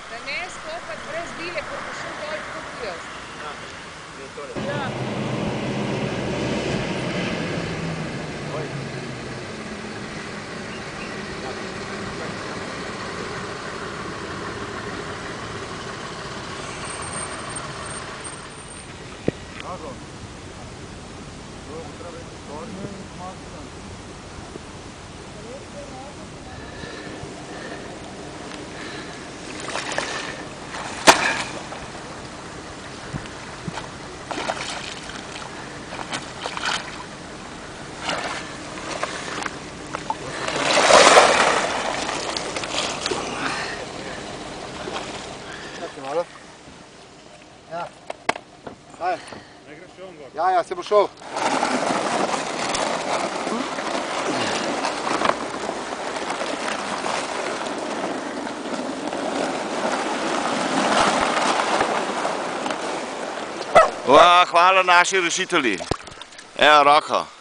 Da ne skopati brez bilje, ko bo šel dol kupijo. Ja. Ja. Kaj? Ja, se bo šel. Hvala naši rešitelji. Evo roko.